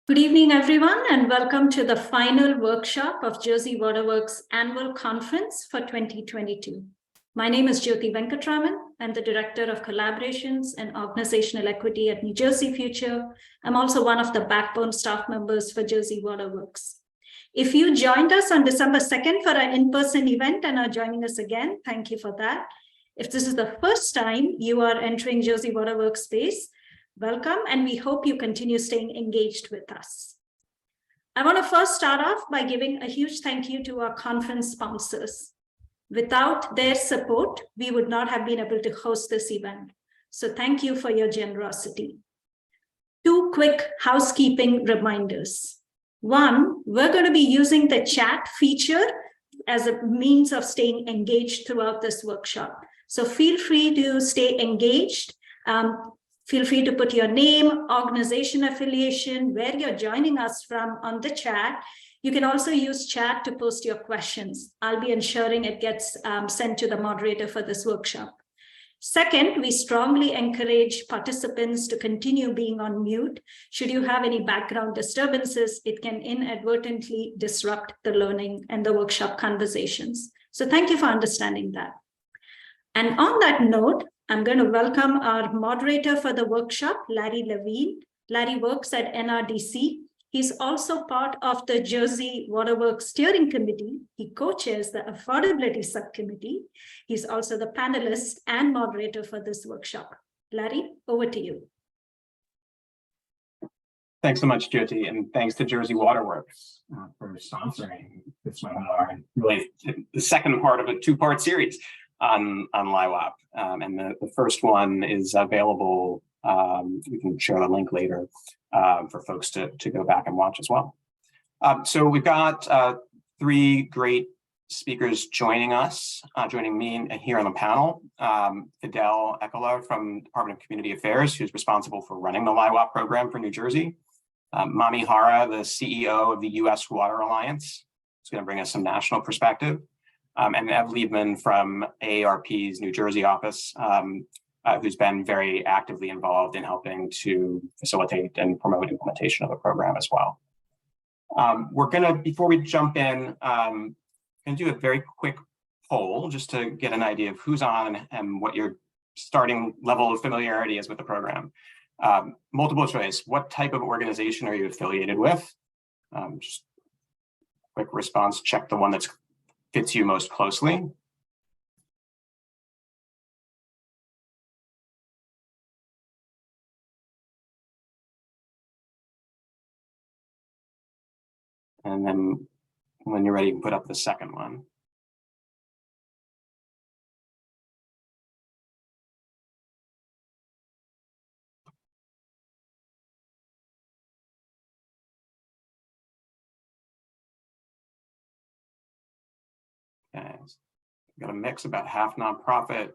Good evening, everyone, and welcome to the final workshop of Jersey Waterworks Annual Conference for 2022. My name is Jyoti Venkatraman. I'm the Director of Collaborations and Organizational Equity at New Jersey Future. I'm also one of the backbone staff members for Jersey Waterworks. If you joined us on December 2nd for an in-person event and are joining us again, thank you for that. If this is the first time you are entering Jersey Waterworks space, welcome, and we hope you continue staying engaged with us. I want to first start off by giving a huge thank you to our conference sponsors. Without their support, we would not have been able to host this event. So thank you for your generosity. Two quick housekeeping reminders. One, we're going to be using the chat feature as a means of staying engaged throughout this workshop. So feel free to stay engaged. Feel free to put your name, organization affiliation, where you're joining us from on the chat. You can also use chat to post your questions. I'll be ensuring it gets sent to the moderator for this workshop. Second, we strongly encourage participants to continue being on mute. Should you have any background disturbances, it can inadvertently disrupt the learning and the workshop conversations. So thank you for understanding that. And on that note, I'm going to welcome our moderator for the workshop, Larry Levine. Larry works at NRDC. He's also part of the Jersey Waterworks Steering Committee. He co-chairs the Affordability Subcommittee. He's also the panelist and moderator for this workshop. Larry, over to you. Thanks so much, Jyoti, and thanks to Jersey Waterworks for sponsoring this webinar, and really the second part of a two-part series on LIHWAP. And the first one is available. We can share the link later for folks to go back and watch as well. So we've got three great speakers joining us, joining me here on the panel. Fidel Ecola from Department of Community Affairs, who's responsible for running the LIHWAP program for New Jersey. Mami Hara, the CEO of the U.S. Water Alliance, who's going to bring us some national perspective. And Ev Liebman from AARP's New Jersey office, who's been very actively involved in helping to facilitate and promote implementation of the program as well. We're gonna, before we jump in, gonna do a very quick poll just to get an idea of who's on and what your starting level of familiarity is with the program. Multiple choice, what type of organization are you affiliated with? Just quick response, check the one that's fits you most closely. And then when you're ready, you can put up the second one. Okay, we've got a mix, about half nonprofit,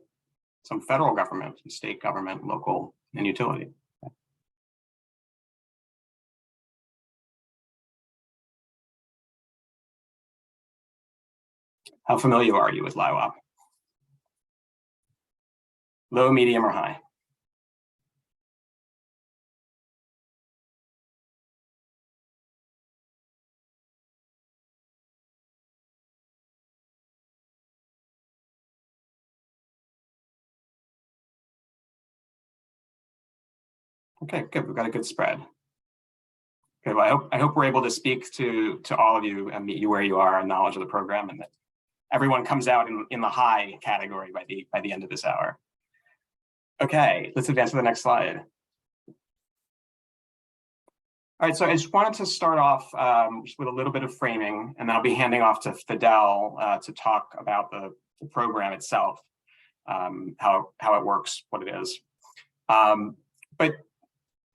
some federal government, state government, local, and utility. Okay. How familiar are you with LIHWAP? Low, medium, or high? Okay, good. We've got a good spread. Okay, well, I hope we're able to speak to all of you and meet you where you are in knowledge of the program, and that everyone comes out in the high category by the end of this hour. Okay, let's advance to the next slide. All right, so I just wanted to start off with a little bit of framing, and then I'll be handing off to Fidel to talk about the program itself, how it works, what it is. But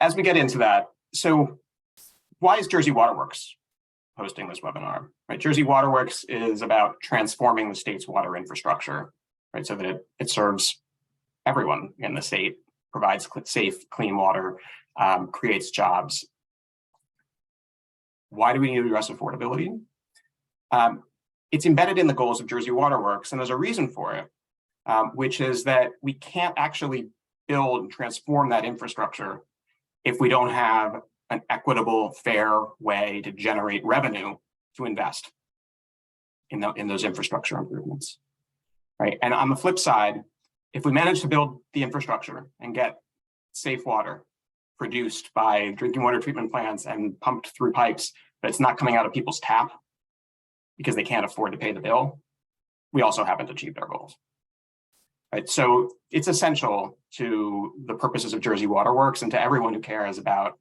as we get into that, so why is Jersey Waterworks hosting this webinar? Right, Jersey Waterworks is about transforming the state's water infrastructure, right, so that it serves everyone in the state, provides safe, clean water, creates jobs. Why do we need to address affordability? It's embedded in the goals of Jersey Waterworks, and there's a reason for it, which is that we can't actually build and transform that infrastructure if we don't have an equitable, fair way to generate revenue to invest in those infrastructure improvements, right? And on the flip side, if we manage to build the infrastructure and get safe water produced by drinking water treatment plants and pumped through pipes, but it's not coming out of people's tap because they can't afford to pay the bill, we also haven't achieved our goals. Right, so it's essential to the purposes of Jersey Water Works and to everyone who cares about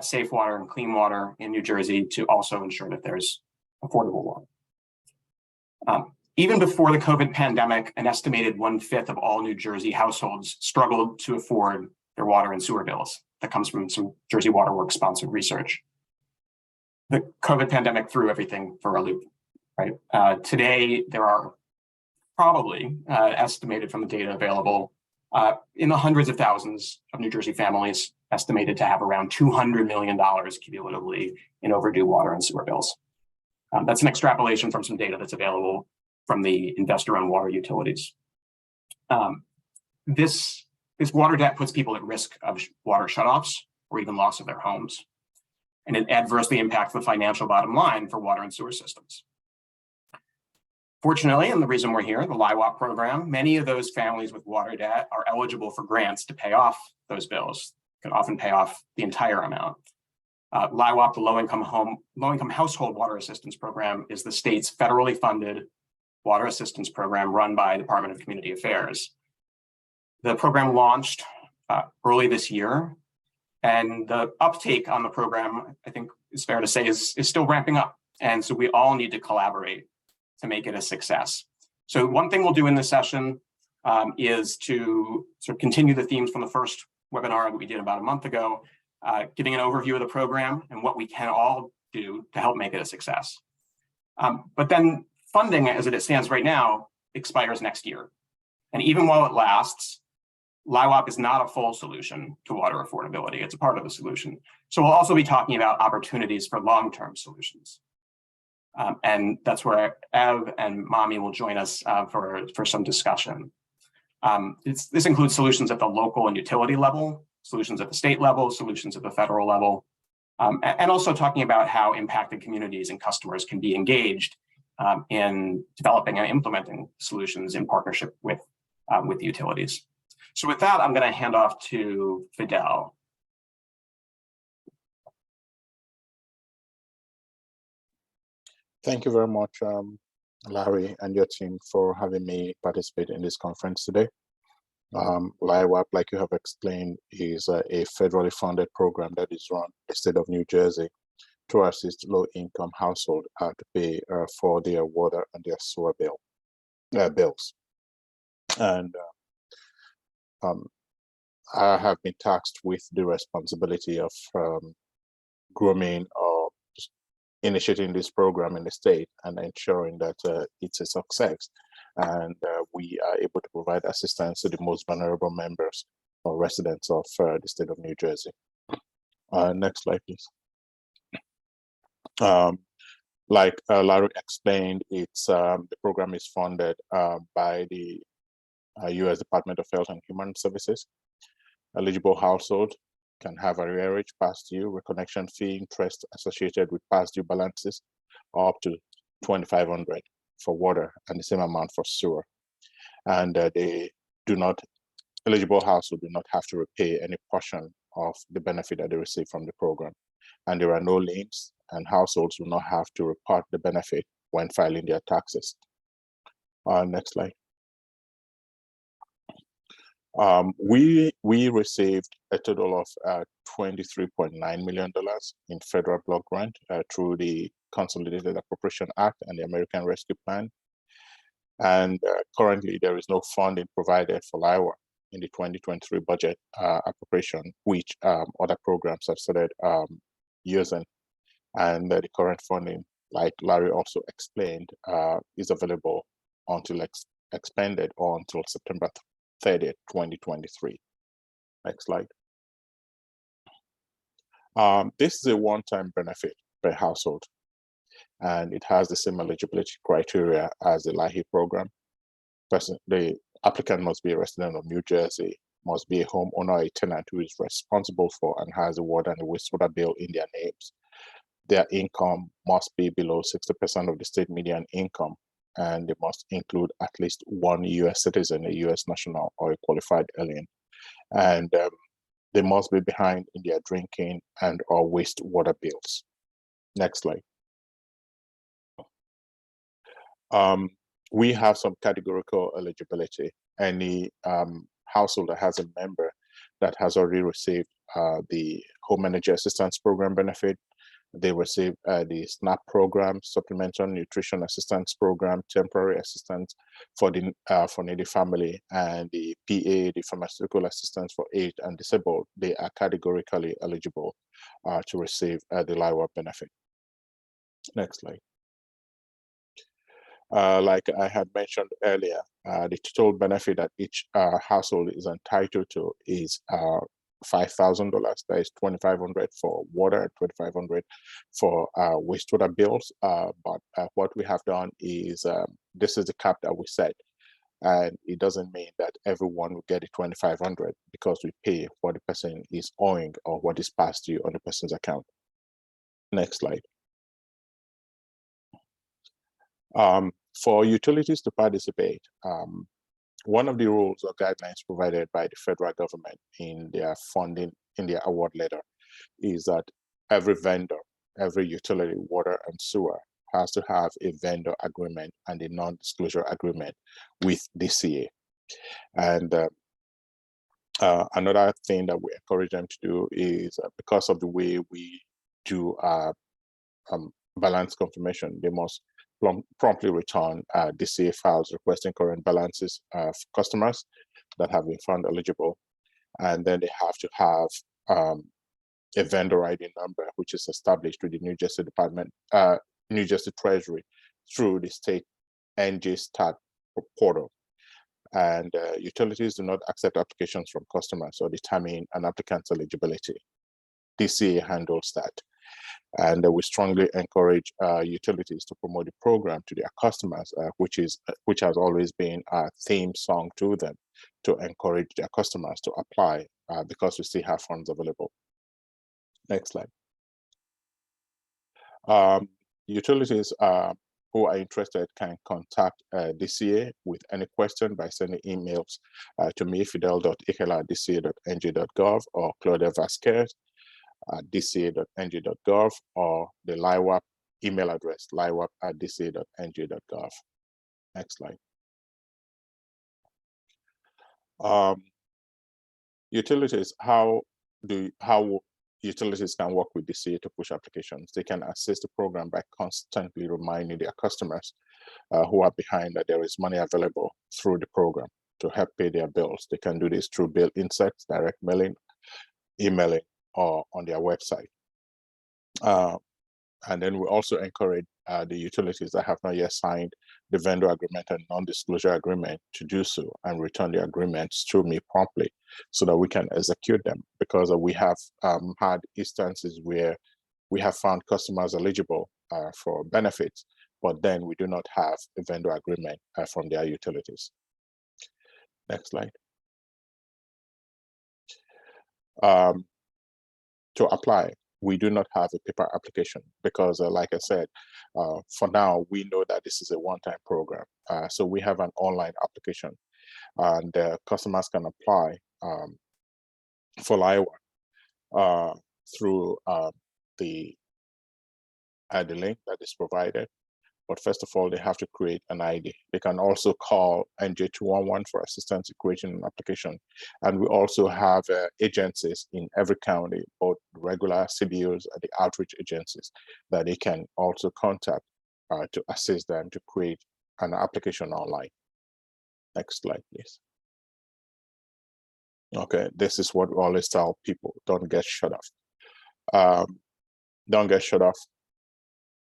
safe water and clean water in New Jersey to also ensure that there's affordable water. Even before the COVID pandemic, an estimated 1/5 of all New Jersey households struggled to afford their water and sewer bills. That comes from some Jersey Water Works sponsored research. The COVID pandemic threw everything for a loop, right? Today, there are probably estimated from the data available in the hundreds of thousands of New Jersey families estimated to have around $200 million cumulatively in overdue water and sewer bills. That's an extrapolation from some data that's available from the investor-owned water utilities. This water debt puts people at risk of water shutoffs or even loss of their homes, and it adversely impacts the financial bottom line for water and sewer systems. Fortunately, and the reason we're here, the LIHWAP program, many of those families with water debt are eligible for grants to pay off those bills, can often pay off the entire amount. LIHWAP, the low-income household water assistance program, is the state's federally funded water assistance program run by the Department of Community Affairs. The program launched early this year, and the uptake on the program, I think it's fair to say, is still ramping up. And so we all need to collaborate to make it a success. So one thing we'll do in this session is to sort of continue the themes from the first webinar that we did about a month ago, giving an overview of the program and what we can all do to help make it a success. But then funding, as it stands right now, expires next year. And even while it lasts, LIHWAP is not a full solution to water affordability. It's a part of the solution. So we'll also be talking about opportunities for long-term solutions. And that's where Ev and Mami will join us for some discussion. This includes solutions at the local and utility level, solutions at the state level, solutions at the federal level, and also talking about how impacted communities and customers can be engaged in developing and implementing solutions in partnership with utilities. So with that, I'm going to hand off to Fidel. Thank you very much, Larry, and your team for having me participate in this conference today. LIHWAP, like you have explained, is a federally funded program that is run in the state of New Jersey to assist low-income households to pay for their water and their sewer bills. And I have been tasked with the responsibility of grooming or initiating this program in the state and ensuring that it's a success, and we are able to provide assistance to the most vulnerable members or residents of the state of New Jersey. Next slide, please. Like Larry explained, the program is funded by the U.S. Department of Health and Human Services. Eligible household can have arrearage, past due, reconnection fee, interest associated with past due balances, up to $2,500 for water and the same amount for sewer. And eligible households do not have to repay any portion of the benefit that they receive from the program. And there are no liens, and households will not have to report the benefit when filing their taxes. Next slide. We received a total of $23.9 million in federal block grant through the Consolidated Appropriation Act and the American Rescue Plan. And currently there is no funding provided for LIHWAP in the 2023 budget appropriation, which other programs have started using. And the current funding, like Larry also explained, is available until expanded or until September 30th, 2023. Next slide. This is a one-time benefit per household, and it has the same eligibility criteria as the LIHWAP program. The applicant must be a resident of New Jersey must be a homeowner or a tenant who is responsible for and has a water and a wastewater bill in their names. Their income must be below 60% of the state median income, and they must include at least one US citizen, a US national, or a qualified alien. And they must be behind in their drinking and or wastewater bills. Next slide. We have some categorical eligibility. Any household that has a member that has already received the Home Energy Assistance Program benefit, they receive the SNAP program, Supplemental Nutrition Assistance Program, temporary assistance for the for needy family, and the PA, the pharmaceutical assistance for aged and disabled. They are categorically eligible to receive the LIHWAP benefit. Next slide. Like I had mentioned earlier, the total benefit that each household is entitled to is $5,000. That is $2,500 for water, $2,500 for wastewater bills. But what we have done is this is the cap that we set, and it doesn't mean that everyone will get the $2,500 because we pay what the person is owing or what is passed to you on the person's account. Next slide. For utilities to participate, one of the rules or guidelines provided by the federal government in their funding, in their award letter, is that every vendor, every utility, water and sewer, has to have a vendor agreement and a non-disclosure agreement with DCA. And another thing that we encourage them to do is because of the way we do balance confirmation, they must promptly return DCA files requesting current balances of customers that have been found eligible. And then they have to have a vendor ID number, which is established with the New Jersey Department, New Jersey Treasury through the state NJ Stat portal. And utilities do not accept applications from customers or determine an applicant's eligibility. DCA handles that. And we strongly encourage utilities to promote the program to their customers, which has always been a theme song to them, to encourage their customers to apply because we still have funds available. Next slide. Utilities who are interested can contact DCA with any question by sending emails to me, fidel.ikela@dca.nj.gov, or Claudia Vasquez at dca.nj.gov, or the LIHWAP email address, liwap@dca.nj.gov. Next slide. Utilities, how utilities can work with DCA to push applications. They can assist the program by constantly reminding their customers who are behind that there is money available through the program to help pay their bills. They can do this through bill inserts, direct mailing, emailing, or on their website. And then we also encourage the utilities that have not yet signed the vendor agreement and non-disclosure agreement to do so and return the agreements to me promptly so that we can execute them, because we have had instances where we have found customers eligible for benefits, but then we do not have a vendor agreement from their utilities. Next slide. To apply, we do not have a paper application because, like I said, for now, we know that this is a one-time program. So we have an online application, and customers can apply for LIHWAP through the link that is provided. But first of all, they have to create an ID. They can also call NJ211 for assistance in creating an application. And we also have agencies in every county, both regular CBOs and the outreach agencies, that they can also contact to assist them to create an application online. Next slide, please. Okay, this is what we always tell people: don't get shut off. Don't get shut off.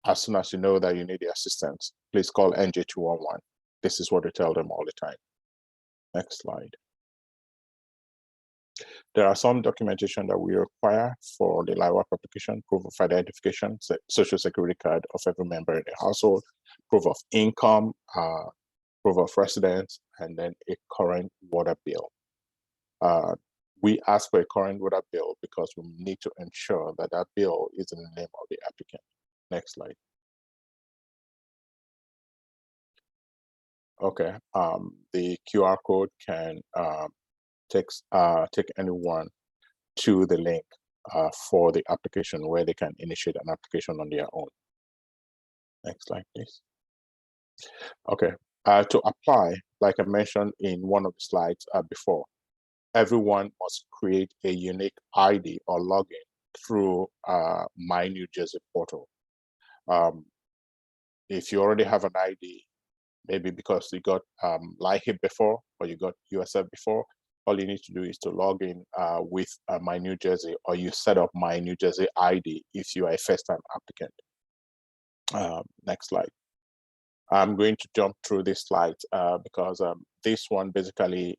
As soon as you know that you need the assistance, please call NJ211. This is what we tell them all the time. Next slide. There are some documentation that we require for the LIHWAP application: proof of identification, social security card of every member in the household, proof of income, proof of residence, and then a current water bill. We ask for a current water bill because we need to ensure that that bill is in the name of the applicant. Next slide. Okay, the QR code can take anyone to the link for the application where they can initiate an application on their own. Next slide, please. Okay, to apply, like I mentioned in one of the slides before, everyone must create a unique ID or login through My New Jersey portal. If you already have an ID, maybe because you got LIHWAP before or you got USF before, all you need to do is to log in with My New Jersey, or you set up My New Jersey ID if you are a first-time applicant. Next slide. I'm going to jump through this slide because this one basically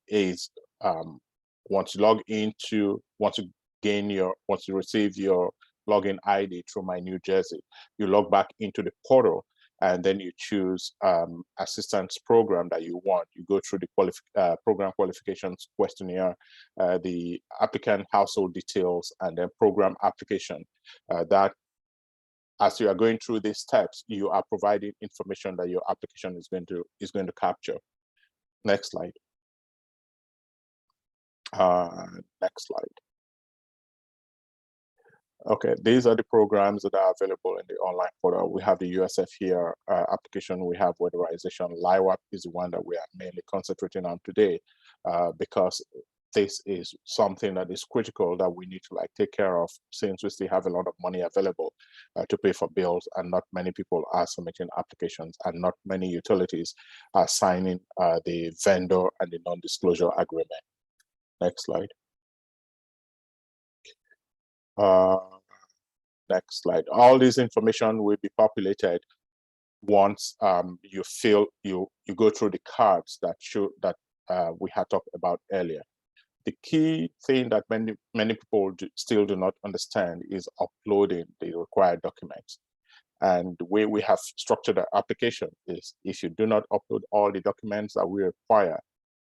is once you receive your login ID through My New Jersey, you log back into the portal, and then you choose assistance program that you want. You go through the program qualifications questionnaire, the applicant household details, and then program application. That, as you are going through these steps, you are providing information that your application is going to capture. Next slide. Next slide. Okay, these are the programs that are available in the online portal. We have the USF here application. We have weatherization. LIHWAP is the one that we are mainly concentrating on today because this is something that is critical that we need to take care of, since we still have a lot of money available to pay for bills, and not many people are submitting applications, and not many utilities are signing the vendor and the non-disclosure agreement. Next slide. Next slide. All this information will be populated once you go through the cards that we had talked about earlier. The key thing that many people still do not understand is uploading the required documents. And the way we have structured our application is, if you do not upload all the documents that we require,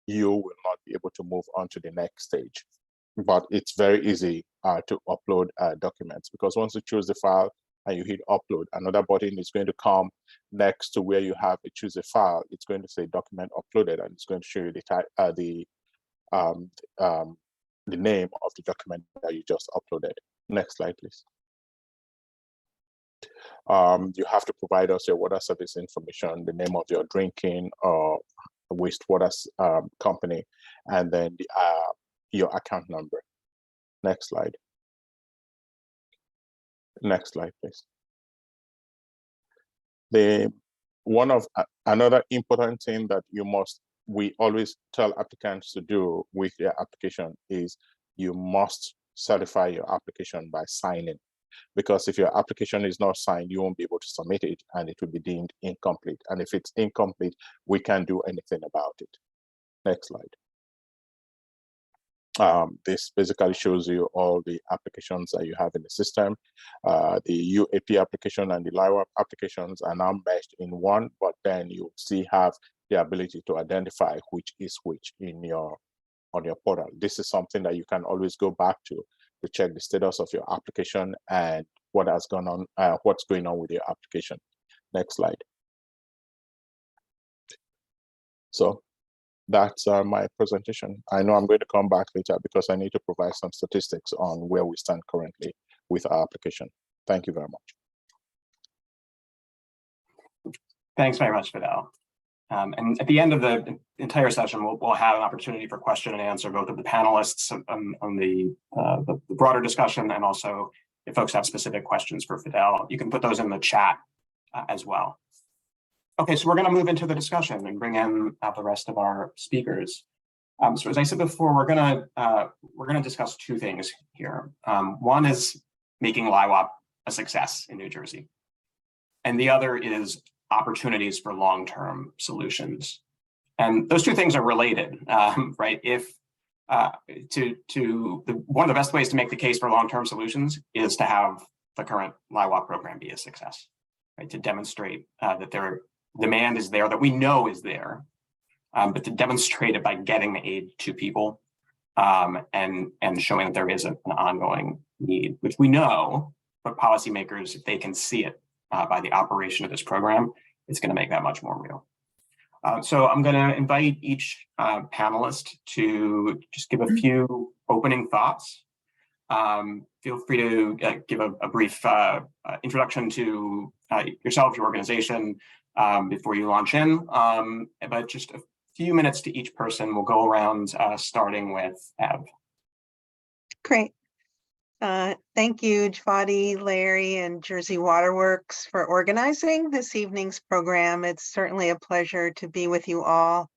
you will not be able to move on to the next stage. But it's very easy to upload documents, because once you choose the file and you hit upload, another button is going to come next to where you have to choose a file. It's going to say document uploaded, and it's going to show you the name of the document that you just uploaded. Next slide, please. You have to provide us your water service information, the name of your drinking or wastewater company, and then your account number. Next slide. Next slide, please. Another important thing that we always tell applicants to do with their application is you must certify your application by signing, because if your application is not signed, you won't be able to submit it, and it will be deemed incomplete. And if it's incomplete, we can't do anything about it. Next slide. This basically shows you all the applications that you have in the system. The UAP application and the LIHWAP applications are now meshed in one, but then you still have the ability to identify which is which on your portal. This is something that you can always go back to check the status of your application and what has gone on, what's going on with your application. Next slide. So that's my presentation. I know I'm going to come back later because I need to provide some statistics on where we stand currently with our application. Thank you very much. Thanks very much, Fidel. And at the end of the entire session, we'll have an opportunity for question and answer, both of the panelists on the broader discussion, and also if folks have specific questions for Fidel, you can put those in the chat as well. Okay, so we're going to move into the discussion and bring in the rest of our speakers. So as I said before, we're going to discuss two things here. One is making LIHWAP a success in New Jersey, and the other is opportunities for long-term solutions. And those two things are related, right? One of the best ways to make the case for long-term solutions is to have the current LIHWAP program be a success, right? To demonstrate that demand is there, that we know is there, but to demonstrate it by getting the aid to people and showing that there is an ongoing need, which we know, but policymakers, if they can see it by the operation of this program, it's going to make that much more real. So I'm going to invite each panelist to just give a few opening thoughts. Feel free to give a brief introduction to yourself, your organization, before you launch in, but just a few minutes to each person. We'll go around starting with Ev. Great. Thank you, Jwadi, Larry, and Jersey Waterworks for organizing this evening's program. It's certainly a pleasure to be with you all.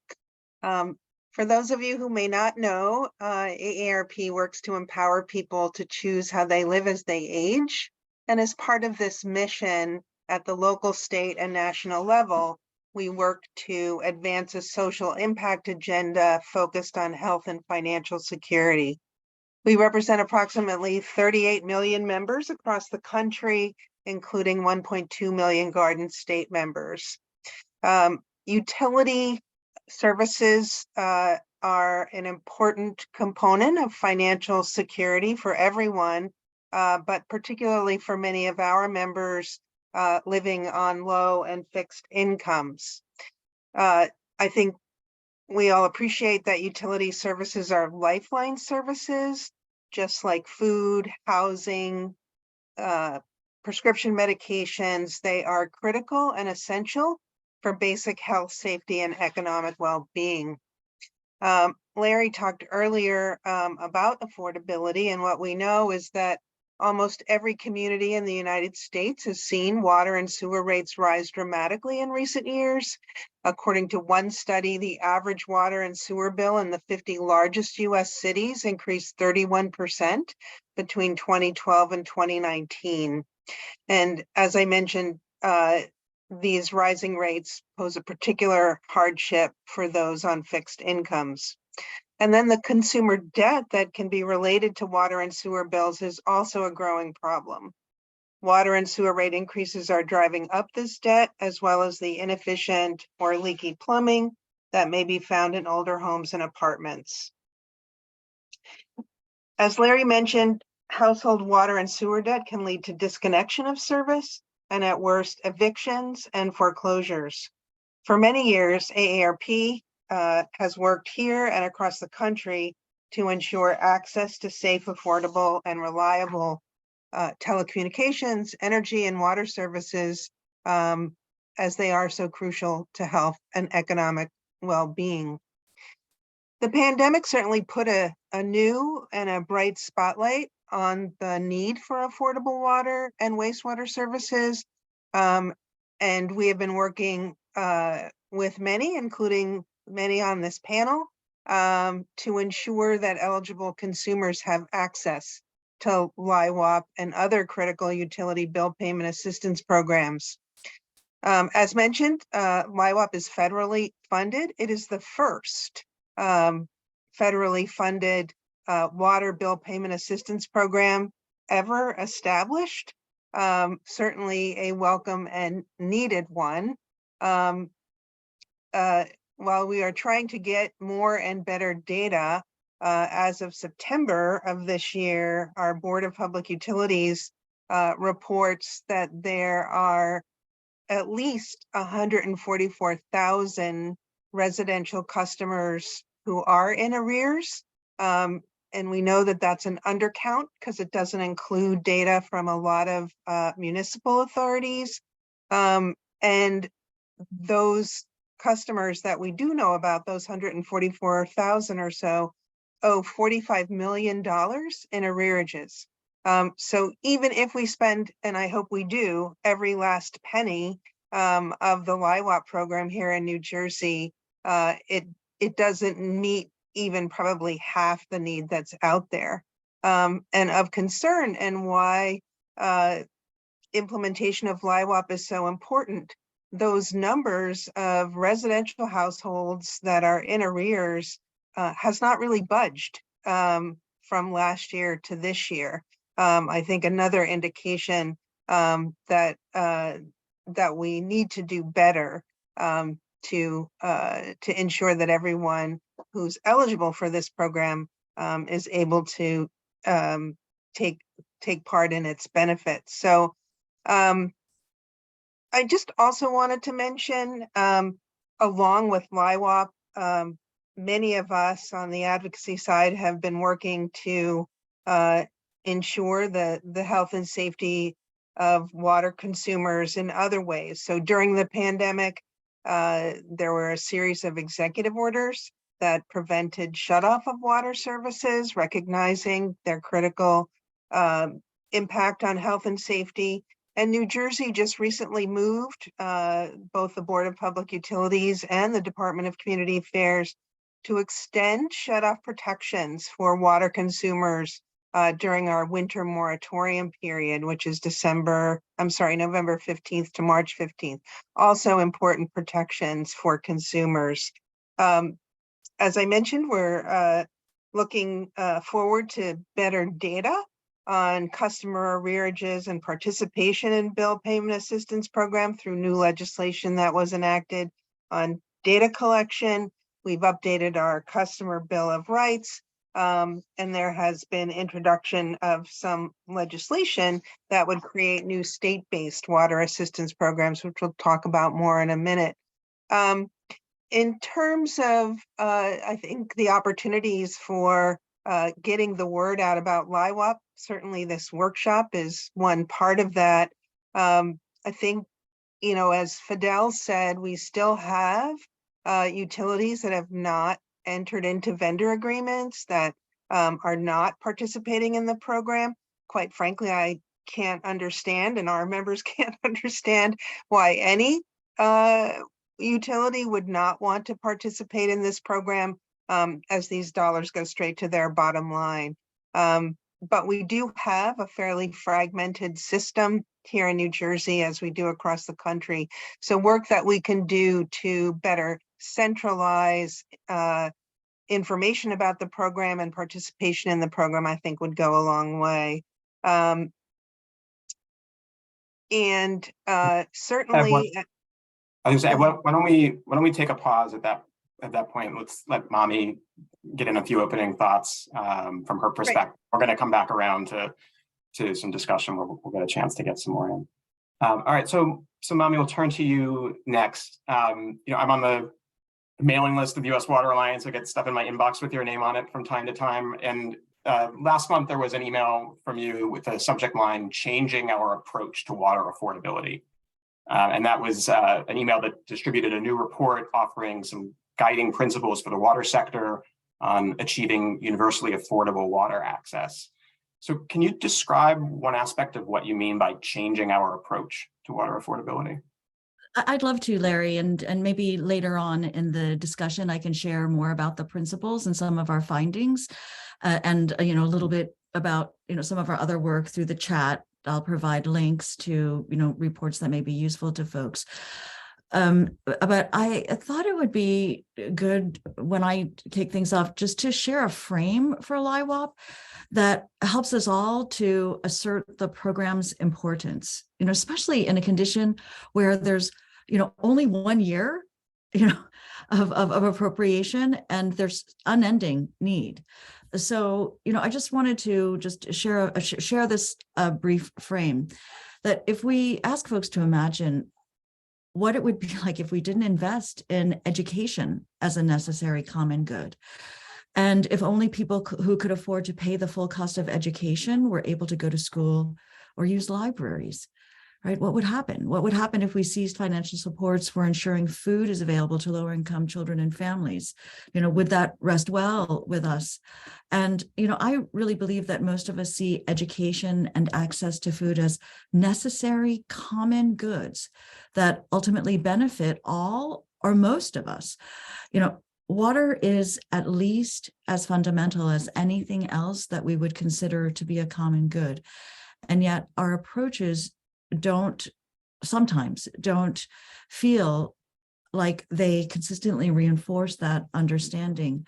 For those of you who may not know, AARP works to empower people to choose how they live as they age. And as part of this mission at the local, state, and national level, we work to advance a social impact agenda focused on health and financial security. We represent approximately 38 million members across the country, including 1.2 million Garden State members. Utility services are an important component of financial security for everyone, but particularly for many of our members living on low and fixed incomes. I think we all appreciate that utility services are lifeline services, just like food, housing, prescription medications. They are critical and essential for basic health, safety, and economic well-being. Larry talked earlier about affordability, and what we know is that almost every community in the United States has seen water and sewer rates rise dramatically in recent years. According to one study, the average water and sewer bill in the 50 largest US cities increased 31% between 2012 and 2019. And as I mentioned, these rising rates pose a particular hardship for those on fixed incomes. And then the consumer debt that can be related to water and sewer bills is also a growing problem. Water and sewer rate increases are driving up this debt, as well as the inefficient or leaky plumbing that may be found in older homes and apartments. As Larry mentioned, household water and sewer debt can lead to disconnection of service and, at worst, evictions and foreclosures. For many years, AARP has worked here and across the country to ensure access to safe, affordable, and reliable telecommunications, energy, and water services, as they are so crucial to health and economic well-being. The pandemic certainly put a new and a bright spotlight on the need for affordable water and wastewater services, and we have been working with many, including many on this panel, to ensure that eligible consumers have access to LIHWAP and other critical utility bill payment assistance programs. As mentioned, LIHWAP is federally funded. It is the first federally funded water bill payment assistance program ever established. Certainly a welcome and needed one. While we are trying to get more and better data, as of September of this year, our Board of Public Utilities reports that there are at least 144,000 residential customers who are in arrears. And we know that that's an undercount because it doesn't include data from a lot of municipal authorities. And those customers that we do know about, those 144,000 or so, owe $45 million in arrearages. So even if we spend, and I hope we do, every last penny of the LIHWAP program here in New Jersey, it doesn't meet even probably half the need that's out there. And of concern, and why implementation of LIHWAP is so important, those numbers of residential households that are in arrears has not really budged from last year to this year. I think another indication that we need to do better to ensure that everyone who's eligible for this program is able to take part in its benefits. So I just also wanted to mention, along with LIHWAP, many of us on the advocacy side have been working to ensure the health and safety of water consumers in other ways. So during the pandemic, there were a series of executive orders that prevented shutoff of water services, recognizing their critical impact on health and safety. And New Jersey just recently moved both the Board of Public Utilities and the Department of Community Affairs to extend shutoff protections for water consumers during our winter moratorium period, which is November 15th to March 15th. Also important protections for consumers. As I mentioned, we're looking forward to better data on customer arrearages and participation in bill payment assistance program through new legislation that was enacted on data collection. We've updated our customer bill of rights, and there has been introduction of some legislation that would create new state-based water assistance programs, which we'll talk about more in a minute. In terms of, I think, the opportunities for getting the word out about LIHWAP, certainly this workshop is one part of that. I think, as Fidel said, we still have utilities that have not entered into vendor agreements, that are not participating in the program. Quite frankly, I can't understand, and our members can't understand, why any utility would not want to participate in this program, as these dollars go straight to their bottom line. But we do have a fairly fragmented system here in New Jersey, as we do across the country. So work that we can do to better centralize information about the program and participation in the program, I think, would go a long way. Certainly, I was gonna say, why don't we take a pause at that point? Let's let Mommy get in a few opening thoughts from her perspective. Right. We're going to come back around to some discussion where we'll get a chance to get some more in. All right, so Mommy, we'll turn to you next. I'm on the mailing list of the U.S. Water Alliance. I get stuff in my inbox with your name on it from time to time. And last month there was an email from you with a subject line, "Changing our approach to water affordability." And that was an email that distributed a new report offering some guiding principles for the water sector on achieving universally affordable water access. So can you describe one aspect of what you mean by changing our approach to water affordability? I'd love to, Larry, and maybe later on in the discussion, I can share more about the principles and some of our findings, and a little bit about some of our other work through the chat. I'll provide links to reports that may be useful to folks. But I thought it would be good when I kick things off just to share a frame for LIHWAP that helps us all to assert the program's importance, especially in a condition where there's, only 1 year, of appropriation, and there's unending need. So, I just wanted to just share this brief frame that if we ask folks to imagine what it would be like if we didn't invest in education as a necessary common good, and if only people who could afford to pay the full cost of education were able to go to school or use libraries, right? What would happen? What would happen if we seized financial supports for ensuring food is available to lower income children and families? Would that rest well with us? And, I really believe that most of us see education and access to food as necessary common goods that ultimately benefit all or most of us. Water is at least as fundamental as anything else that we would consider to be a common good. And yet our approaches sometimes don't feel like they consistently reinforce that understanding,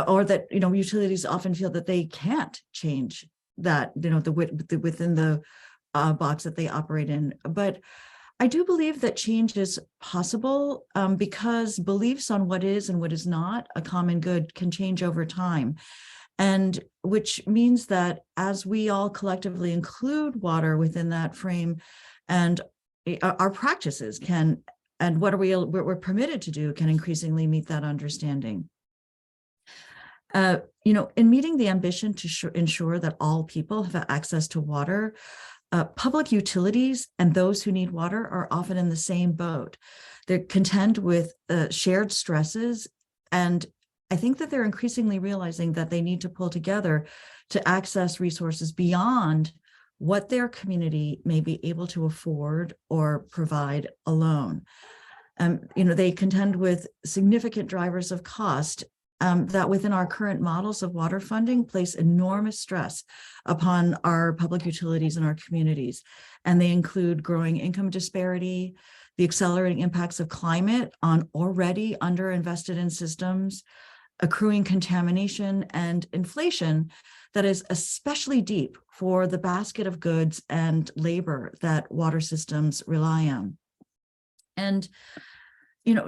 or that, utilities often feel that they can't change that, within the box that they operate in. But I do believe that change is possible because beliefs on what is and what is not a common good can change over time. And which means that as we all collectively include water within that frame, and our practices can, and what we're permitted to do can increasingly meet that understanding. In meeting the ambition to ensure that all people have access to water, public utilities and those who need water are often in the same boat. They're contend with shared stresses, and I think that they're increasingly realizing that they need to pull together to access resources beyond what their community may be able to afford or provide alone. They contend with significant drivers of cost that within our current models of water funding place enormous stress upon our public utilities and our communities. And they include growing income disparity, the accelerating impacts of climate on already underinvested in systems, accruing contamination, and inflation that is especially deep for the basket of goods and labor that water systems rely on. And,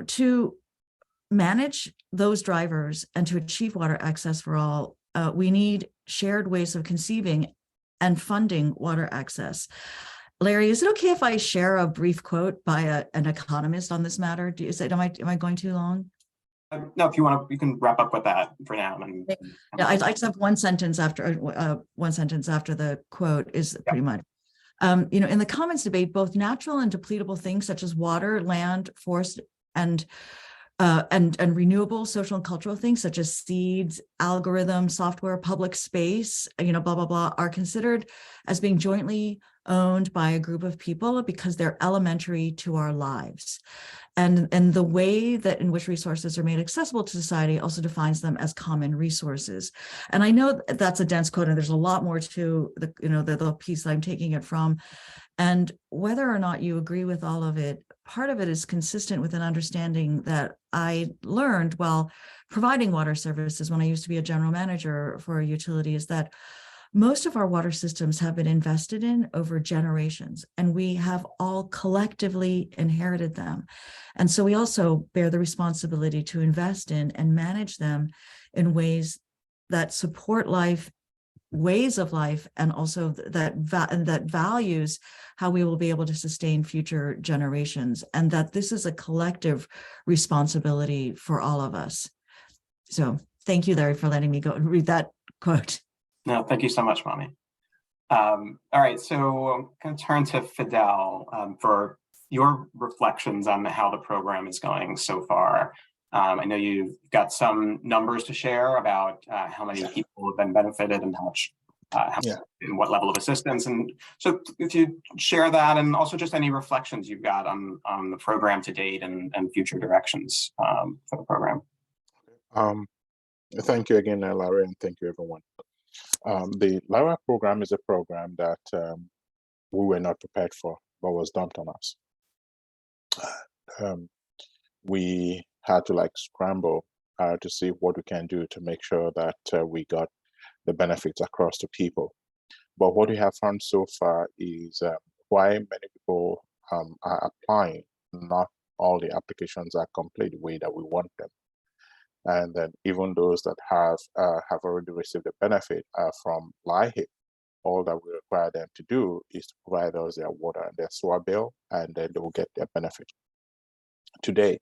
to manage those drivers and to achieve water access for all, we need shared ways of conceiving and funding water access. Larry, is it okay if I share a brief quote by an economist on this matter? Am I going too long? No, if you want to, you can wrap up with that for now. Yeah, I just have one sentence after the quote is pretty much. In the commons debate, both natural and depletable things such as water, land, forest, and renewable social and cultural things such as seeds, algorithms, software, public space, blah, blah, blah, are considered as being jointly owned by a group of people because they're elementary to our lives. And the way that in which resources are made accessible to society also defines them as common resources. And I know that's a dense quote, and there's a lot more to the piece that I'm taking it from. And whether or not you agree with all of it, part of it is consistent with an understanding that I learned while providing water services when I used to be a general manager for a utility, is that most of our water systems have been invested in over generations, and we have all collectively inherited them. And so we also bear the responsibility to invest in and manage them in ways that support life, ways of life, and also that values how we will be able to sustain future generations, and that this is a collective responsibility for all of us. So thank you, Larry, for letting me go and read that quote. No, thank you so much, Mommy. All right, so I'm going to turn to Fidel for your reflections on how the program is going so far. I know you've got some numbers to share about how many people have been benefited and how much, and what level of assistance. And so if you share that, and also just any reflections you've got on the program to date and future directions for the program. Thank you again, Larry, and thank you, everyone. The LIHWAP program is a program that we were not prepared for, but was dumped on us. We had to scramble to see what we can do to make sure that we got the benefits across to people. But what we have found so far is why many people are applying, not all the applications are complete the way that we want them. And then even those that have already received the benefit from LIHWAP, all that we require them to do is to provide us their water and their sewer bill, and then they will get their benefit. Today,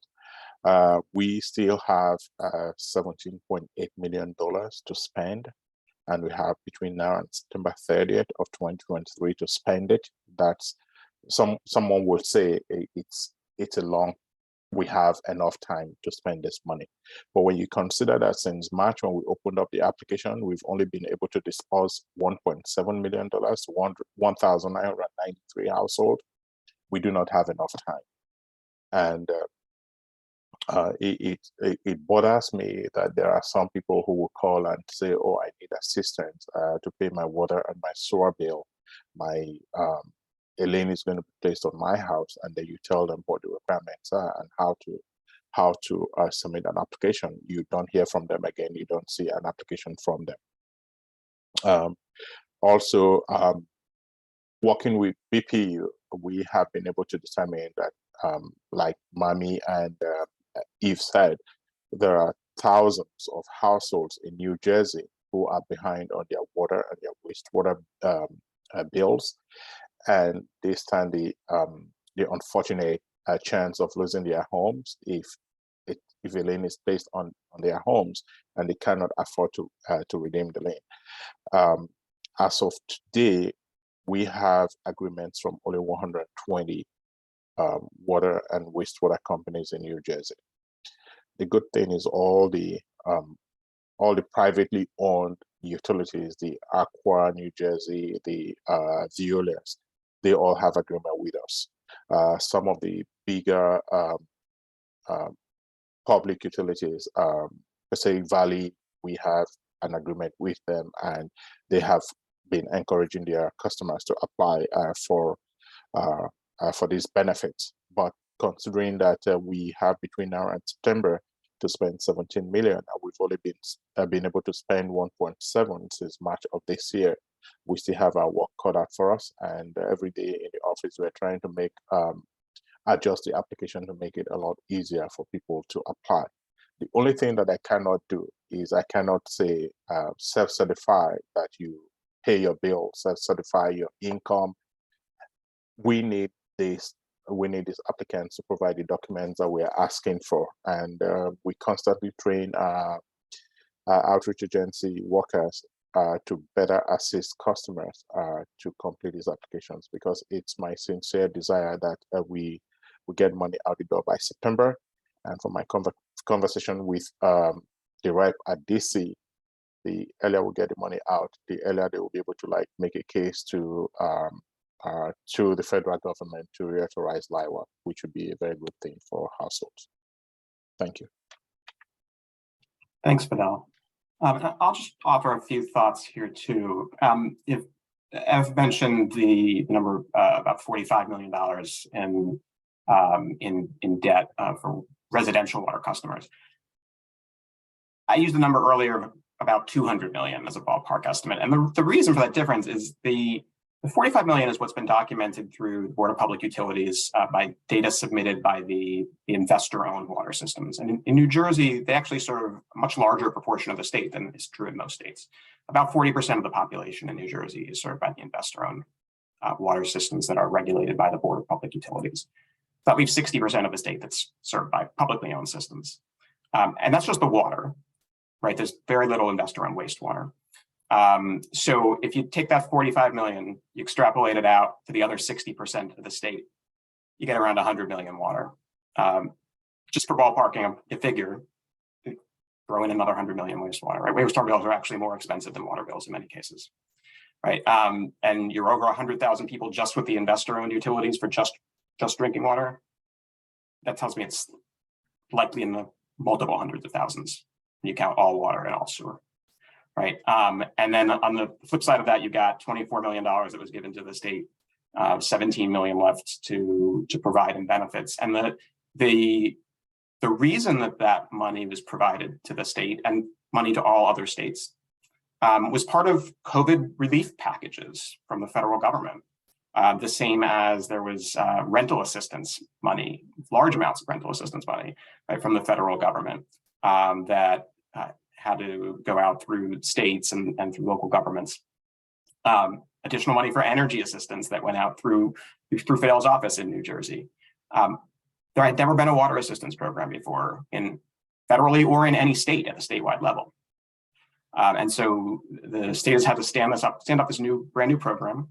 we still have $17.8 million to spend, and we have between now and September 30th of 2023 to spend it. That's someone would say it's a long. We have enough time to spend this money. But when you consider that since March, when we opened up the application, we've only been able to disperse $1.7 million to 1,993 households, we do not have enough time. And it bothers me that there are some people who will call and say, oh, I need assistance to pay my water and my sewer bill. A lane is going to be placed on my house, and then you tell them what the requirements are and how to submit an application. You don't hear from them again. You don't see an application from them. Also, working with BPU, we have been able to determine that, like Mami and Eve said, there are thousands of households in New Jersey who are behind on their water and their wastewater bills, and they stand the unfortunate chance of losing their homes if a lien is placed on their homes and they cannot afford to redeem the lien. As of today, we have agreements from only 120 water and wastewater companies in New Jersey. The good thing is all the privately owned utilities, the Aqua New Jersey, the Veolias, they all have agreement with us. Some of the bigger public utilities, Passaic Valley, we have an agreement with them, and they have been encouraging their customers to apply for these benefits. But considering that we have between now and September to spend 17 million, and we've only been able to spend 1.7 since March of this year, we still have our work cut out for us. And every day in the office, we're trying to make adjust the application to make it a lot easier for people to apply. The only thing that I cannot do is I cannot say self-certify that you pay your bill, self-certify your income. We need these applicants to provide the documents that we are asking for, and we constantly train our outreach agency workers to better assist customers to complete these applications, because it's my sincere desire that we get money out the door by September. And from my conversation with the rep at DC, the earlier we get the money out, the earlier they will be able to make a case to the federal government to reauthorize LIHWAP, which would be a very good thing for households. Thank you. Thanks, Fidel. I'll just offer a few thoughts here too. If I've mentioned the number about $45 million in debt for residential water customers. I used the number earlier of about 200 million as a ballpark estimate, and the reason for that difference is the 45 million is what's been documented through the Board of Public Utilities by data submitted by the investor-owned water systems. And in New Jersey, they actually serve a much larger proportion of the state than is true in most states. About 40% of the population in New Jersey is served by the investor-owned water systems that are regulated by the Board of Public Utilities. That leaves 60% of the state that's served by publicly owned systems. And that's just the water, right? There's very little investor-owned wastewater. So if you take that 45 million, you extrapolate it out to the other 60% of the state, you get around 100 million water. Just for ballparking a figure, throw in another 100 million wastewater, right? Wastewater bills are actually more expensive than water bills in many cases, right? And you're over 100,000 people just with the investor-owned utilities for just drinking water. That tells me it's likely in the multiple hundreds of thousands when you count all water and all sewer. Right. And then on the flip side of that, you got $24 million that was given to the state, 17 million left to provide in benefits. And the reason that money was provided to the state and money to all other states was part of COVID relief packages from the federal government. The same as there was rental assistance money, large amounts of rental assistance money, right, from the federal government that had to go out through states and through local governments. Additional money for energy assistance that went out through Fidel's office in New Jersey. There had never been a water assistance program before in federally or in any state at the statewide level. And so the state has had to stand up this brand new program.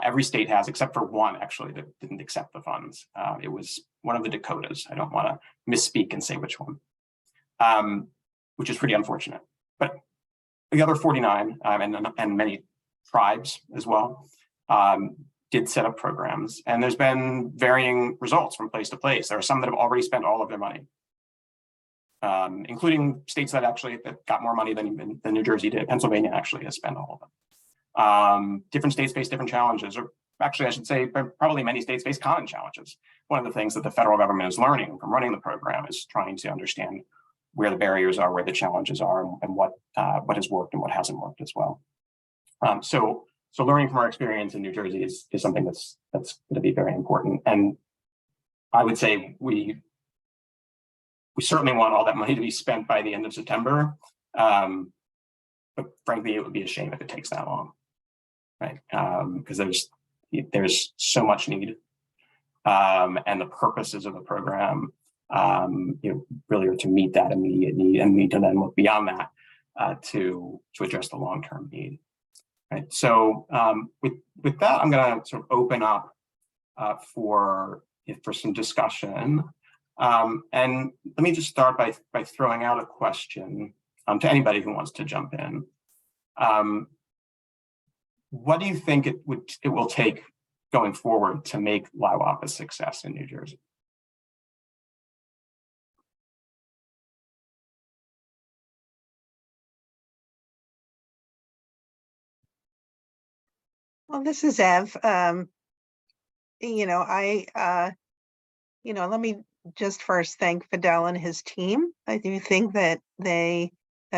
Every state has, except for one actually that didn't accept the funds. It was one of the Dakotas. I don't want to misspeak and say which one. Which is pretty unfortunate. But the other 49 and many tribes as well did set up programs, and there's been varying results from place to place. There are some that have already spent all of their money, including states that got more money than New Jersey did. Pennsylvania actually has spent all of them. Different states face different challenges, or actually I should say probably many states face common challenges. One of the things that the federal government is learning from running the program is trying to understand where the barriers are, where the challenges are, and what has worked and what hasn't worked as well. So So learning from our experience in New Jersey is something that's going to be very important. And I would say we certainly want all that money to be spent by the end of September. But frankly, it would be a shame if it takes that long, right? Because there's so much need, and the purposes of the program, really are to meet that immediate need and need to then look beyond that to address the long-term need. Right. So with that, I'm going to sort of open up for some discussion. And let me just start by throwing out a question to anybody who wants to jump in. What do you think it will take going forward to make LIHWAP a success in New Jersey? Well, this is Ev. Let me just first thank Fidel and his team. I do think that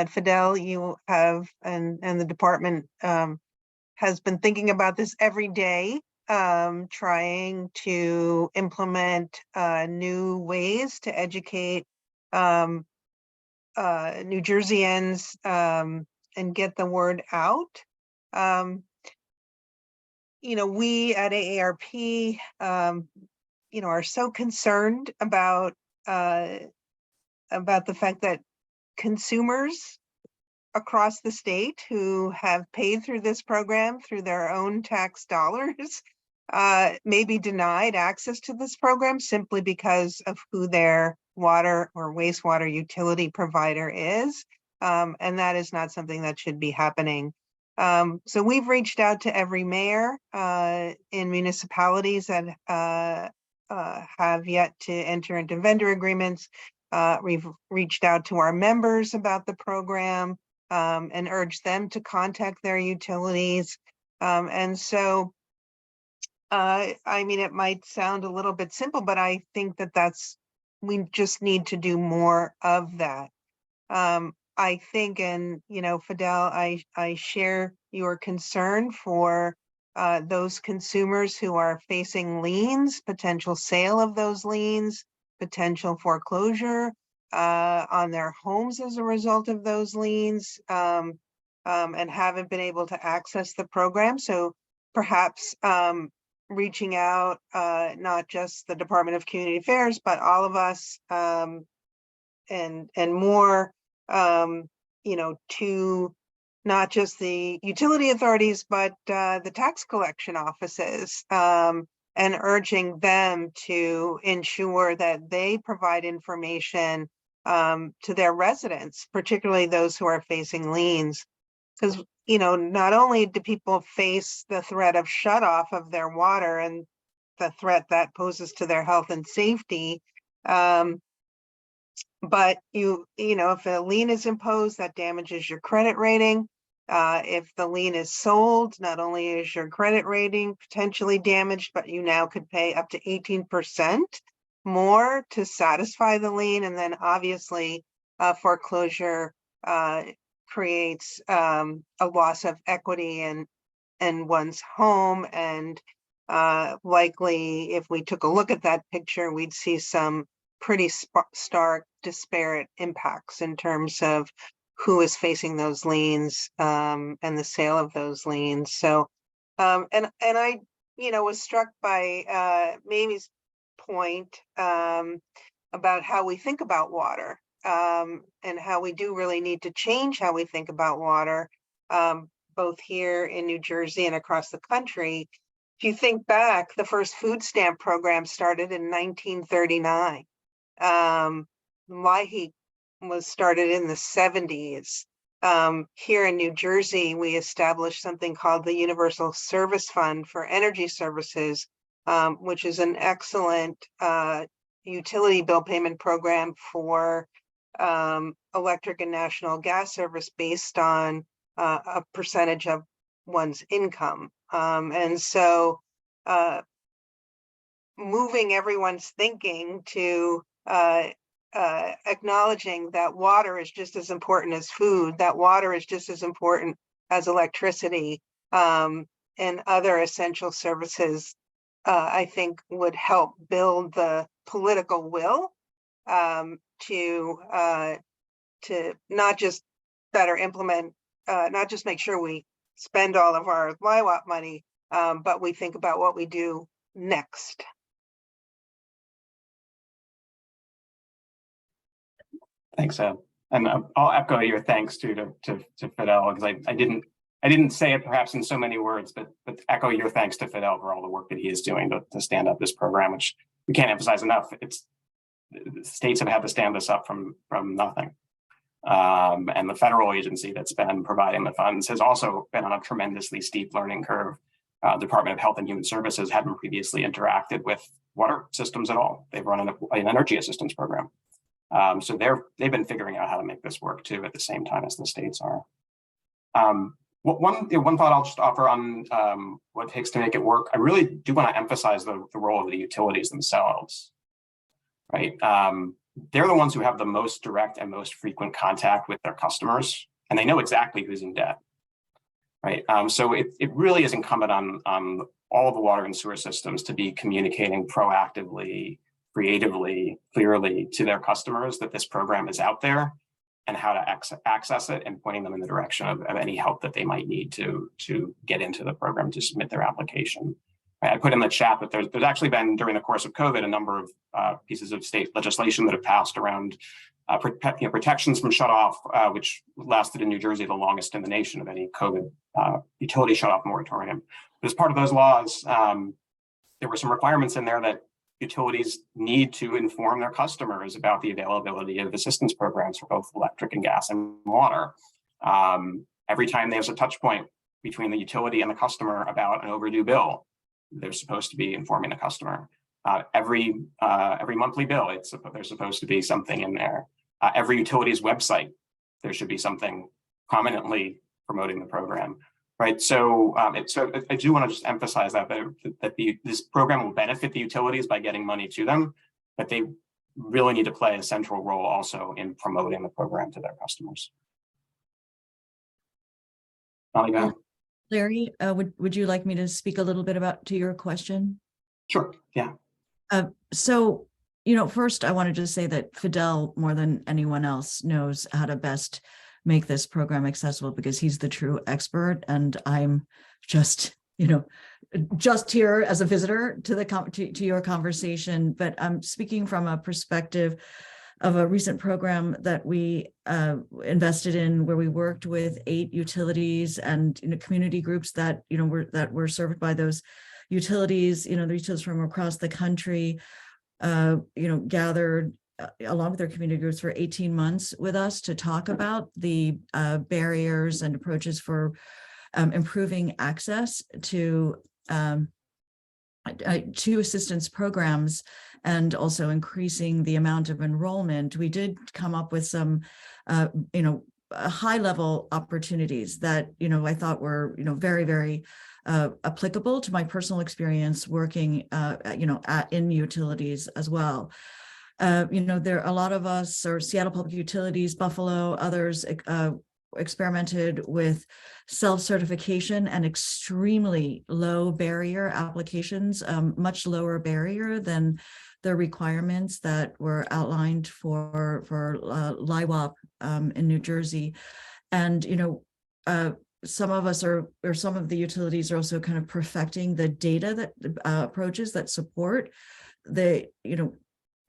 Fidel, you have, and the department has been thinking about this every day, trying to implement new ways to educate New Jerseyans and get the word out. We at AARP, are so concerned about the fact that consumers across the state who have paid through this program through their own tax dollars may be denied access to this program simply because of who their water or wastewater utility provider is. And that is not something that should be happening. So we've reached out to every mayor in municipalities that have yet to enter into vendor agreements. We've reached out to our members about the program and urged them to contact their utilities. And so, it might sound a little bit simple, but I think that we just need to do more of that. I think, and Fidel, I share your concern for those consumers who are facing liens, potential sale of those liens, potential foreclosure on their homes as a result of those liens, and haven't been able to access the program. So perhaps reaching out, not just the Department of Community Affairs, but all of us and more, to not just the utility authorities, but the tax collection offices, and urging them to ensure that they provide information to their residents, particularly those who are facing liens. Because, not only do people face the threat of shutoff of their water and the threat that poses to their health and safety, but if a lien is imposed, that damages your credit rating. If the lien is sold, not only is your credit rating potentially damaged, but you now could pay up to 18% more to satisfy the lien. And then obviously foreclosure creates a loss of equity in one's home. And likely, if we took a look at that picture, we'd see some pretty stark, disparate impacts in terms of who is facing those liens and the sale of those liens. So, and I, was struck by Mamie's point about how we think about water and how we do really need to change how we think about water, both here in New Jersey and across the country. If you think back, the first food stamp program started in 1939. LIHWAP was started in the 70s. Here in New Jersey, we established something called the Universal Service Fund for Energy Services, which is an excellent utility bill payment program for electric and national gas service based on a percentage of one's income. And so moving everyone's thinking to acknowledging that water is just as important as food, that water is just as important as electricity, and other essential services, I think would help build the political will to not just better implement, not just make sure we spend all of our LIHWAP money, but we think about what we do next. Thanks, Ed. And I'll echo your thanks to Fidel, because I didn't say it perhaps in so many words, but echo your thanks to Fidel for all the work that he is doing to stand up this program, which we can't emphasize enough. The states have had to stand this up from nothing. And the federal agency that's been providing the funds has also been on a tremendously steep learning curve. Department of Health and Human Services hadn't previously interacted with water systems at all. They've run an energy assistance program. So they've been figuring out how to make this work too at the same time as the states are. One thought I'll just offer on what it takes to make it work. I really do want to emphasize the role of the utilities themselves, right? They're the ones who have the most direct and most frequent contact with their customers, and they know exactly who's in debt, right? So it really is incumbent on all the water and sewer systems to be communicating proactively, creatively, clearly to their customers that this program is out there and how to access it, and pointing them in the direction of any help that they might need to get into the program to submit their application. I put in the chat that there's actually been, during the course of COVID, a number of pieces of state legislation that have passed around protections from shutoff, which lasted in New Jersey the longest in the nation of any COVID utility shutoff moratorium. But as part of those laws, there were some requirements in there that utilities need to inform their customers about the availability of assistance programs for both electric and gas and water. Every time there's a touch point between the utility and the customer about an overdue bill, they're supposed to be informing the customer. Every monthly bill, there's supposed to be something in there. Every utility's website, there should be something prominently promoting the program, right? So, so I do want to just emphasize that this program will benefit the utilities by getting money to them, but they really need to play a central role also in promoting the program to their customers. Larry, would you like me to speak a little bit to your question? Sure, yeah. So, first I wanted to say that Fidel, more than anyone else, knows how to best make this program accessible, because he's the true expert, and I'm just, just here as a visitor to your conversation. But I'm speaking from a perspective of a recent program that we invested in, where we worked with 8 utilities and community groups that were served by those utilities. The utilities from across the country, gathered along with their community groups for 18 months with us to talk about the barriers and approaches for improving access to assistance programs, and also increasing the amount of enrollment. We did come up with some, high level opportunities that, I thought were, very, very applicable to my personal experience working, in utilities as well. There are a lot of us, or Seattle Public Utilities, Buffalo, others experimented with self-certification and extremely low barrier applications, much lower barrier than the requirements that were outlined for LIHWAP in New Jersey. And, some of us or some of the utilities are also kind of perfecting the data that approaches that support the,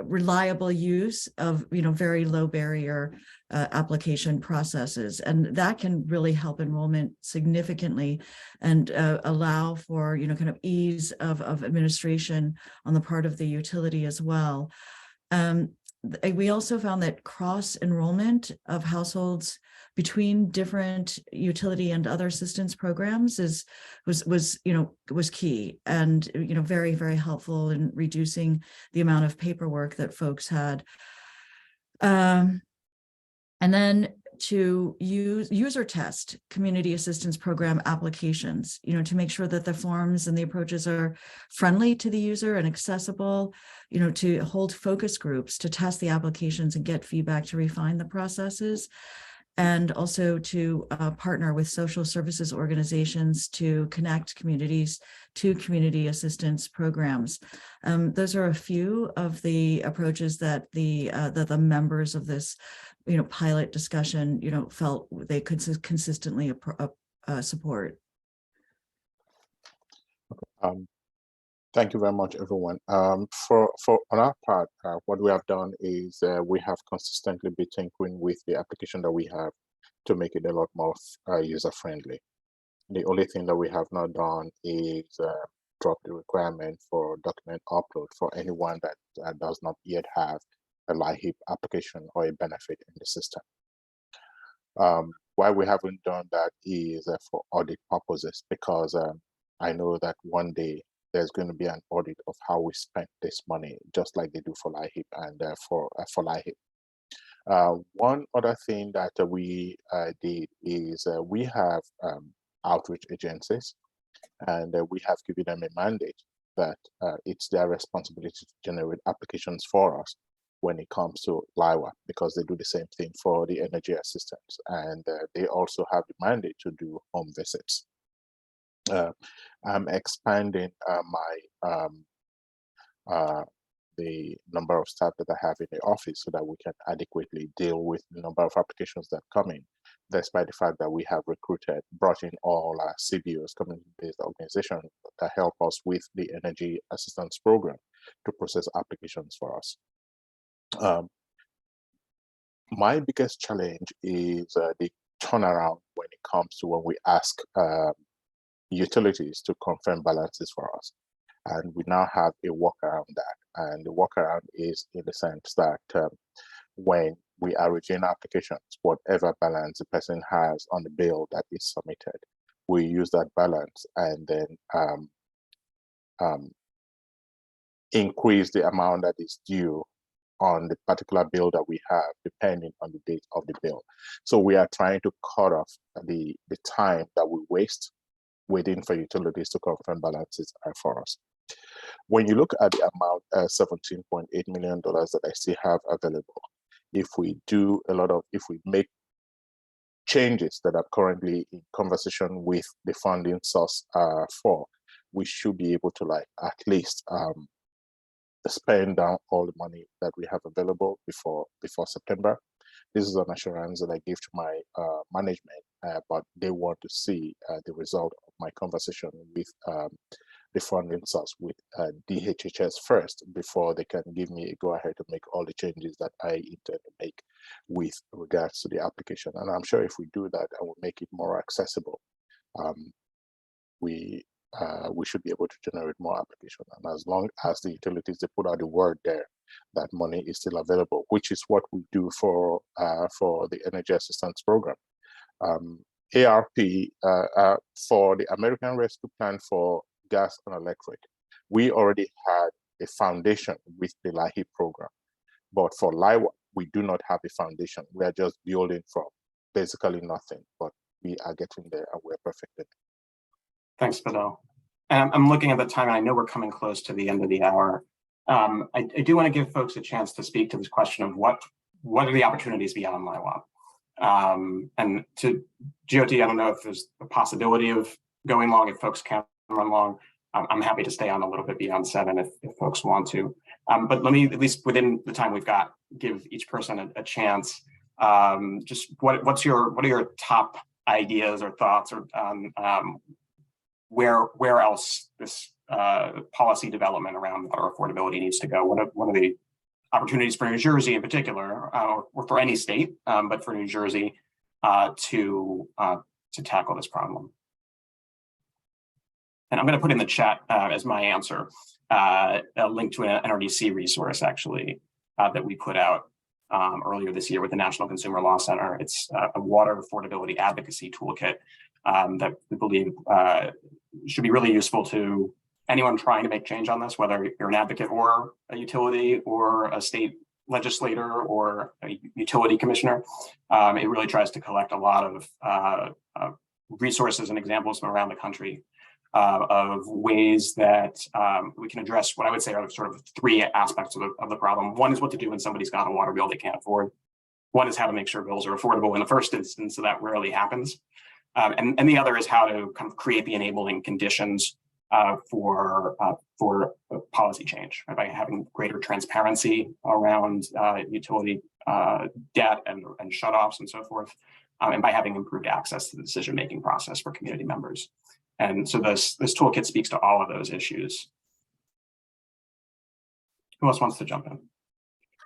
reliable use of, very low barrier application processes. And that can really help enrollment significantly, and allow for, kind of ease of administration on the part of the utility as well. We also found that cross enrollment of households between different utility and other assistance programs was key, and very, very helpful in reducing the amount of paperwork that folks had. And then to user test community assistance program applications, to make sure that the forms and the approaches are friendly to the user and accessible, to hold focus groups to test the applications and get feedback to refine the processes. and also to partner with social services organizations to connect communities to community assistance programs. Those are a few of the approaches that the members of this, pilot discussion, felt they could consistently support. Thank you very much, everyone. For on our part, what we have done is we have consistently been tinkering with the application that we have to make it a lot more user-friendly. The only thing that we have not done is drop the requirement for document upload for anyone that does not yet have a LIHWAP application or a benefit in the system. Why we haven't done that is for audit purposes, because I know that one day there's going to be an audit of how we spent this money, just like they do for LIHWAP and for LIHWAP. One other thing that we did is we have outreach agencies, and we have given them a mandate that it's their responsibility to generate applications for us when it comes to LIHWAP, because they do the same thing for the energy assistance, and they also have the mandate to do home visits. I'm expanding the number of staff that I have in the office so that we can adequately deal with the number of applications that come in, despite the fact that we have brought in all our CBOs, community-based organizations that help us with the energy assistance program to process applications for us. My biggest challenge is the turnaround when it comes to when we ask utilities to confirm balances for us. And we now have a workaround that. And the workaround is in the sense that when we are reviewing applications, whatever balance the person has on the bill that is submitted, we use that balance and then increase the amount that is due on the particular bill that we have, depending on the date of the bill. So we are trying to cut off the time that we waste waiting for utilities to confirm balances for us. When you look at the amount, $17.8 million that I still have available, if we make changes that are currently in conversation with the funding source for, we should be able to at least spend down all the money that we have available before September. This is an assurance that I give to my management, but they want to see the result of my conversation with the funding source, with DHHS first, before they can give me a go-ahead to make all the changes that I intend to make with regards to the application. And I'm sure if we do that and we make it more accessible, we should be able to generate more applications. And as long as the utilities, they put out the word there that money is still available, which is what we do for the energy assistance program. ARP for the American Rescue Plan for gas and electric, we already had a foundation with the LIHWAP program, but for LIHWAP, we do not have a foundation. We are just building from basically nothing, but we are getting there and we're perfecting it. Thanks, Fidel. I'm looking at the time, and I know we're coming close to the end of the hour. I do want to give folks a chance to speak to this question of what are the opportunities beyond LIHWAP? And to Jyoti, I don't know if there's a possibility of going long. If folks can't run long, I'm happy to stay on a little bit beyond 7 if folks want to. But let me, at least within the time we've got, give each person a chance. Just what are your top ideas or thoughts or where else this policy development around water affordability needs to go? What are the opportunities for New Jersey in particular, or for any state, but for New Jersey to tackle this problem? And I'm going to put in the chat as my answer a link to an NRDC resource actually that we put out earlier this year with the National Consumer Law Center. It's a water affordability advocacy toolkit that we believe should be really useful to anyone trying to make change on this, whether you're an advocate or a utility or a state legislator or a utility commissioner. It really tries to collect a lot of resources and examples from around the country of ways that we can address what I would say are sort of 3 aspects of the problem. One is what to do when somebody's got a water bill they can't afford. One is how to make sure bills are affordable in the first instance, so that rarely happens. And the other is how to kind of create the enabling conditions for policy change, right? By having greater transparency around utility debt and shutoffs and so forth, and by having improved access to the decision-making process for community members. And so this toolkit speaks to all of those issues. Who else wants to jump in?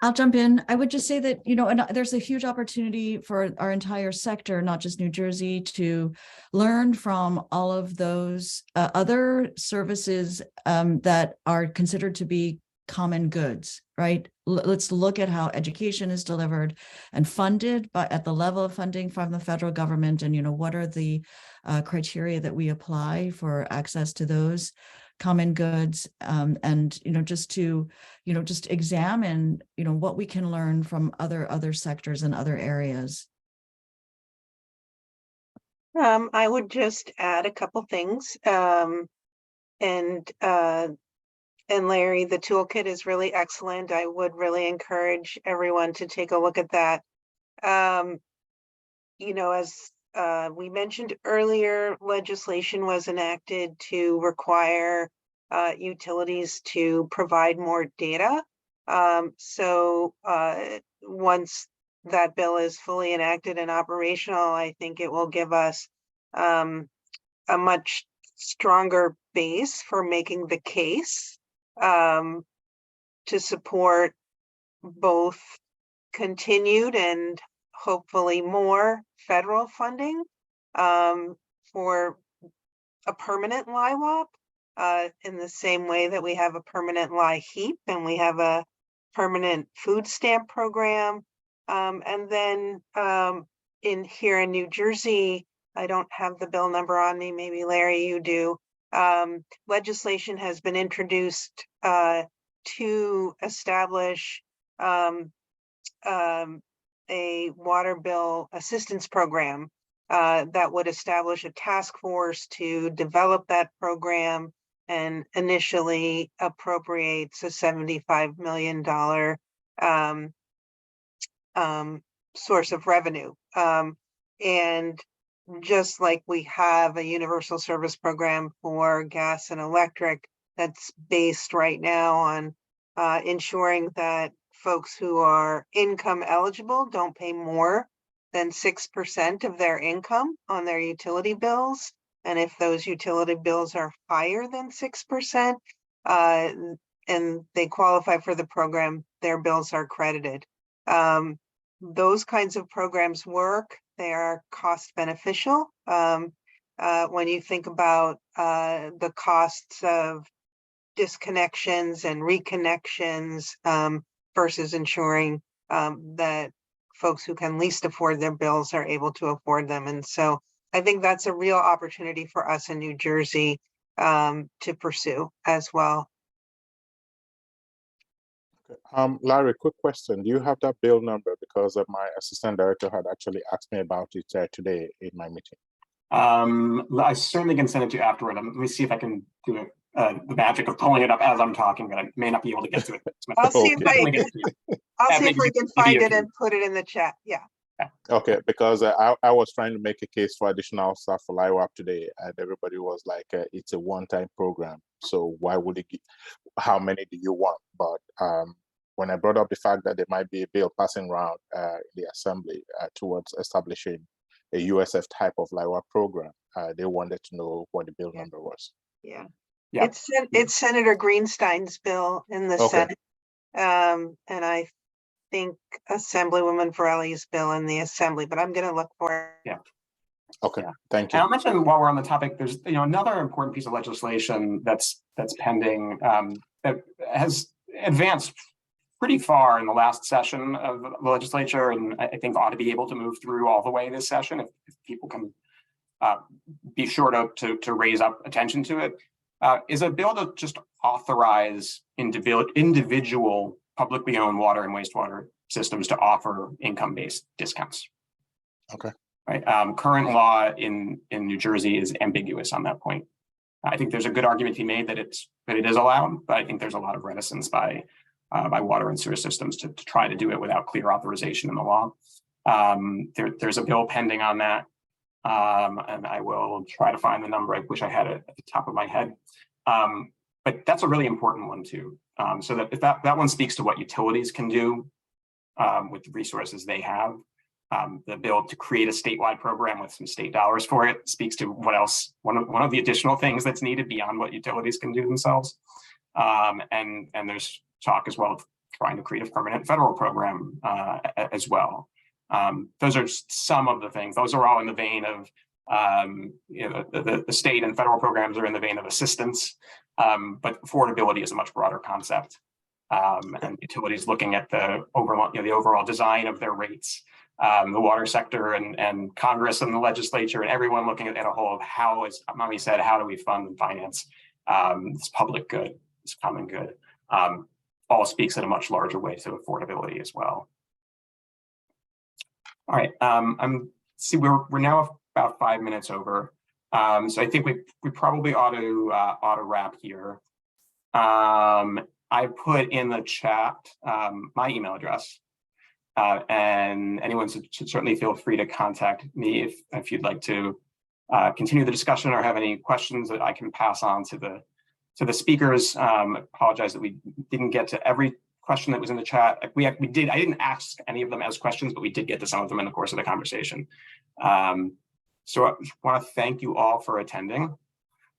I'll jump in. I would just say that, and there's a huge opportunity for our entire sector, not just New Jersey, to learn from all of those other services that are considered to be common goods, right? Let's look at how education is delivered and funded, but at the level of funding from the federal government, and what are the criteria that we apply for access to those common goods, and just examine what we can learn from other sectors and other areas. I would just add a couple things, and Larry, the toolkit is really excellent. I would really encourage everyone to take a look at that. As we mentioned earlier, legislation was enacted to require utilities to provide more data. So once that bill is fully enacted and operational, I think it will give us a much stronger base for making the case to support both continued and hopefully more federal funding for a permanent LIHWAP, in the same way that we have a permanent LIHEAP and we have a permanent food stamp program. And then here in New Jersey, I don't have the bill number on me, maybe Larry, you do. Legislation has been introduced to establish a water bill assistance program that would establish a task force to develop that program and initially appropriates a $75 million source of revenue. And just like we have a universal service program for gas and electric that's based right now on ensuring that folks who are income eligible don't pay more than 6% of their income on their utility bills. And if those utility bills are higher than 6% and they qualify for the program, their bills are credited. Those kinds of programs work. They are cost beneficial. When you think about the costs of disconnections and reconnections versus ensuring that folks who can least afford their bills are able to afford them. And so I think that's a real opportunity for us in New Jersey to pursue as well. Larry, quick question. Do you have that bill number? Because my assistant director had actually asked me about it today in my meeting. I certainly can send it to you afterward. Let me see if I can do it. The magic of pulling it up as I'm talking, but I may not be able to get to it. I'll see if we can find it and put it in the chat. Yeah. Okay, because I was trying to make a case for additional staff for LIHWAP today, and everybody was like, it's a one-time program. So why would it how many do you want? But when I brought up the fact that there might be a bill passing around the assembly towards establishing a USF type of LIHWAP program, they wanted to know what the bill number was. Yeah. Yeah. It's Senator Greenstein's bill in the Senate. And I think Assemblywoman Varelli's bill in the Assembly, but I'm going to look for it. Yeah. Okay. Thank you. And I'll mention while we're on the topic, there's another important piece of legislation that's pending that has advanced pretty far in the last session of the legislature, and I think ought to be able to move through all the way this session if people can be sure to raise up attention to it. Is a bill to just authorize individual publicly owned water and wastewater systems to offer income-based discounts. Okay. Right. Current law in New Jersey is ambiguous on that point. I think there's a good argument to be made that it is allowed, but I think there's a lot of reticence by by water and sewer systems to try to do it without clear authorization in the law. There's a bill pending on that, and I will try to find the number. I wish I had it at the top of my head, but that's a really important one too. So that if that one speaks to what utilities can do with the resources they have. The bill to create a statewide program with some state dollars for it speaks to what else, one of the additional things that's needed beyond what utilities can do themselves. And there's talk as well of trying to create a permanent federal program as well. Those are some of the things. Those are all in the vein of, the state and federal programs are in the vein of assistance, but affordability is a much broader concept. And utilities looking at the overall design of their rates, the water sector and Congress and the legislature and everyone looking at a whole of how, as Mami said, how do we fund and finance this public good, this common good, all speaks in a much larger way to affordability as well. All right, we're now about 5 minutes over, so I think we probably ought to wrap here. I put in the chat my email address, and anyone should certainly feel free to contact me if you'd like to continue the discussion or have any questions that I can pass on to the speakers. Apologize that we didn't get to every question that was in the chat. I didn't ask any of them as questions, but we did get to some of them in the course of the conversation. So I want to thank you all for attending.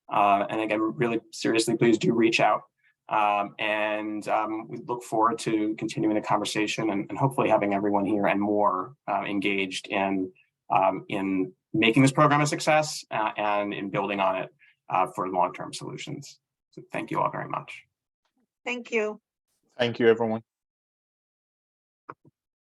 And again, really seriously, please do reach out. We look forward to continuing the conversation and hopefully having everyone here and more engaged in making this program a success and in building on it for long-term solutions. So thank you all very much. Thank you. Thank you, everyone.